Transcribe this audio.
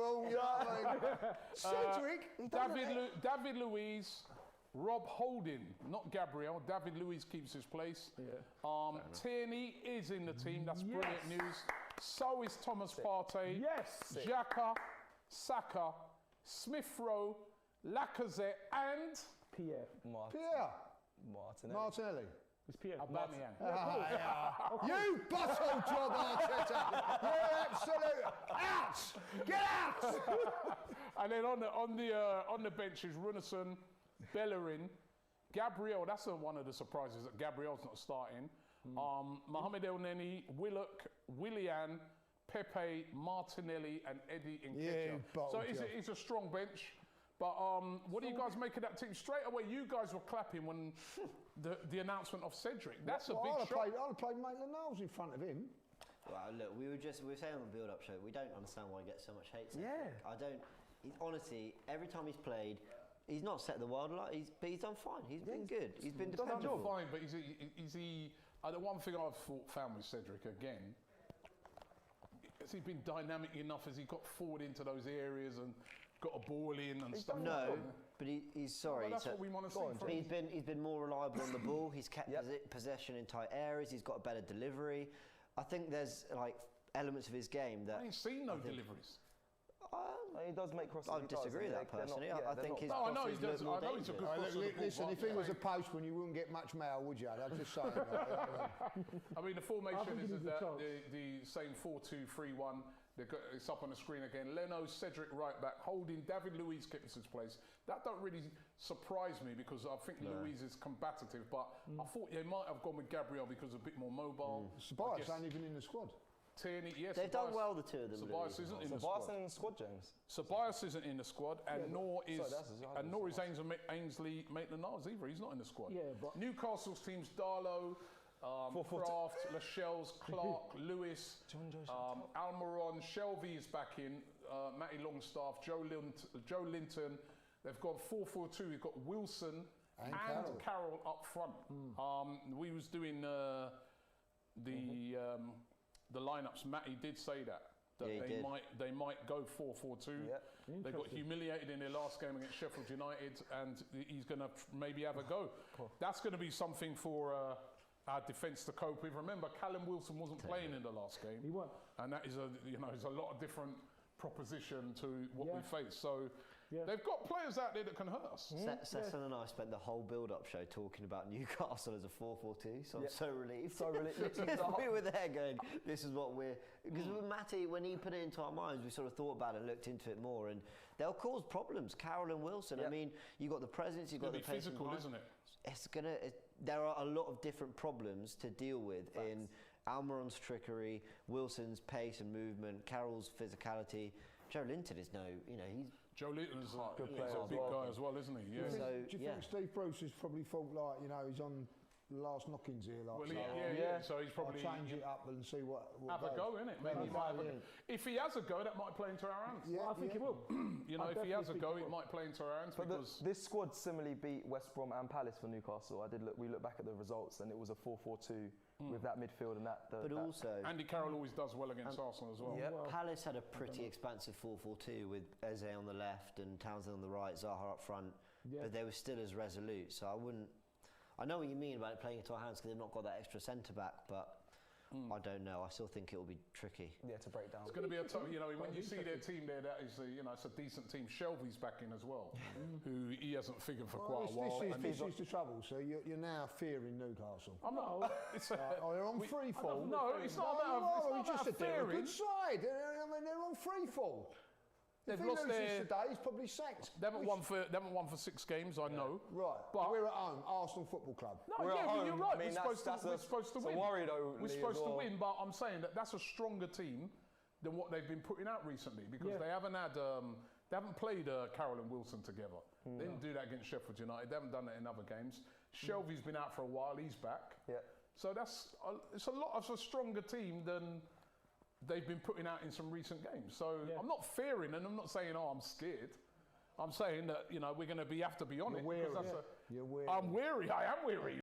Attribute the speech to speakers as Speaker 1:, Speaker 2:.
Speaker 1: football, you know what I mean? Cedric,
Speaker 2: David Luiz, Rob Holding, not Gabriel. David Luiz keeps his place.
Speaker 3: Yeah.
Speaker 2: Tierney is in the team. That's brilliant news. So is Thomas Partey.
Speaker 3: Yes.
Speaker 2: Xhaka, Saka, Smith Rowe, Lacazette, and
Speaker 3: Pierre.
Speaker 1: Martinelli.
Speaker 3: It's Pierre.
Speaker 2: Aubameyang.
Speaker 1: You butthole job, Arteta. You're absolute out. Get out.
Speaker 2: And then on the bench is Runarsson, Bellerin, Gabriel. That's one of the surprises that Gabriel's not starting. Mohamed El Neni, Willock, Willian, Pepe, Martinelli, and Eddie Nketiah. So it's a strong bench. But what do you guys make of that team? Straight away, you guys were clapping when the announcement of Cedric. That's a big shot.
Speaker 1: I'd have played Maitland-Niles in front of him.
Speaker 4: Well, look, we were saying on the build-up show, we don't understand why he gets so much hate.
Speaker 3: Cedric.
Speaker 4: Yeah. Honestly, every time he's played, he's not set the world alight, but he's done fine. He's been good. He's been dependable.
Speaker 2: Fine, but is he the one thing I've found with Cedric again, has he been dynamic enough? Has he got forward into those areas and got a ball in and stuff?
Speaker 4: No, but he's sorry.
Speaker 2: Well, that's what we want to see from him.
Speaker 4: He's been more reliable on the ball. He's kept possession in tight areas. He's got a better delivery. I think there's like elements of his game that
Speaker 2: I ain't seen no deliveries.
Speaker 5: He does make crosses.
Speaker 4: I disagree with that personally. I think his crosses
Speaker 2: I know he does.
Speaker 4: look more
Speaker 2: I know he's a good
Speaker 4: dangerous.
Speaker 2: crosser.
Speaker 1: Listen, if he was a postman, you wouldn't get much mail, would you? I'm just saying.
Speaker 2: I mean, the formation is the same 4-2-3-1. It's up on the screen again. Leno, Cedric right back, Holding, David Luiz keeps his place. That don't really surprise me because I think Luiz is combative, but I thought they might have gone with Gabriel because a bit more mobile.
Speaker 1: Ceballos ain't even in the squad.
Speaker 2: Tierney, yes.
Speaker 4: They've done well, the two of them.
Speaker 2: Ceballos isn't in the
Speaker 5: Ceballos
Speaker 2: squad.
Speaker 5: in the squad, James.
Speaker 2: Ceballos isn't in the squad, and nor is Ainsley Maitland-Niles either. He's not in the squad.
Speaker 3: Yeah, but
Speaker 2: Newcastle's teams: Darlow, Kraft, Lascelles, Clark, Lewis, Almiron, Shelvey is back in, Matty Longstaff, Joe Linton. They've got 4-4-2. We've got Wilson and Carroll up front. We was doing the lineups. Matty did say that they might go 4-4-2. Yeah. They got humiliated in their last game against Sheffield United, and he's going to maybe have a go. That's going to be something for our defence to cope with. Remember, Callum Wilson wasn't playing in the last game.
Speaker 3: He won,
Speaker 2: and that is a lot of different proposition to what we face. So they've got players out there that can hurt us.
Speaker 4: Sesson and I spent the whole build-up show talking about Newcastle as a 4-4-2, so I'm so relieved. We were there going, this is what we're... Because with Matty, when he put it into our minds, we sort of thought about it and looked into it more, and they'll cause problems. Carroll and Wilson, I mean, you've got the presence, you've got the pace.
Speaker 2: It's physical, isn't it?
Speaker 4: There are a lot of different problems to deal with in Almiron's trickery, Wilson's pace and movement, Carroll's physicality. Joe Linton is he's...
Speaker 2: Joe Linton's a big guy as well, isn't he? Yeah.
Speaker 1: Do you think Steve Bruce has probably thought he's on the last knockings here?
Speaker 2: So he's probably...
Speaker 1: I'll change it up and see what
Speaker 2: have a go, innit? Maybe if he has a go, that might play into our hands.
Speaker 3: Yeah, I think he will.
Speaker 2: If he has a go, it might play into our hands.
Speaker 5: But this squad similarly beat West Brom and Palace for Newcastle. We look back at the results, and it was a 4-4-2 with that midfield and that.
Speaker 4: Also,
Speaker 2: Andy Carroll always does well against Arsenal as well.
Speaker 4: Palace had a pretty expansive 4-4-2 with Eze on the left and Townsend on the right, Zaha up front, but they were still as resolute. So I wouldn't. I know what you mean about it playing into our hands because they've not got that extra centre back, but I don't know. I still think it will be tricky.
Speaker 5: Yeah, to break down.
Speaker 2: It's going to be a tough. When you see their team there, that is, it's a decent team. Shelvey's back in as well, who he hasn't figured for quite a while.
Speaker 1: This is the trouble. So you're now fearing Newcastle.
Speaker 2: I'm not.
Speaker 1: They're on free fall.
Speaker 2: No, it's not about fearing.
Speaker 1: They're a good side. They're on free fall. If he loses today, he's probably sacked.
Speaker 2: They haven't won for 6 games, I know.
Speaker 1: Right, but we're at home, Arsenal Football Club.
Speaker 2: No, but you're right. We're supposed to win.
Speaker 5: We're
Speaker 2: supposed to win, but I'm saying that's a stronger team than what they've been putting out recently because they haven't had. They haven't played Carroll and Wilson together. They didn't do that against Sheffield United. They haven't done that in other games. Shelvey's been out for a while. He's back.
Speaker 5: Yeah.
Speaker 2: So it's a stronger team than they've been putting out in some recent games. So I'm not fearing, and I'm not saying, I'm scared. I'm saying that we're going to have to be on it.
Speaker 1: You're weary.
Speaker 2: I'm weary. I am weary.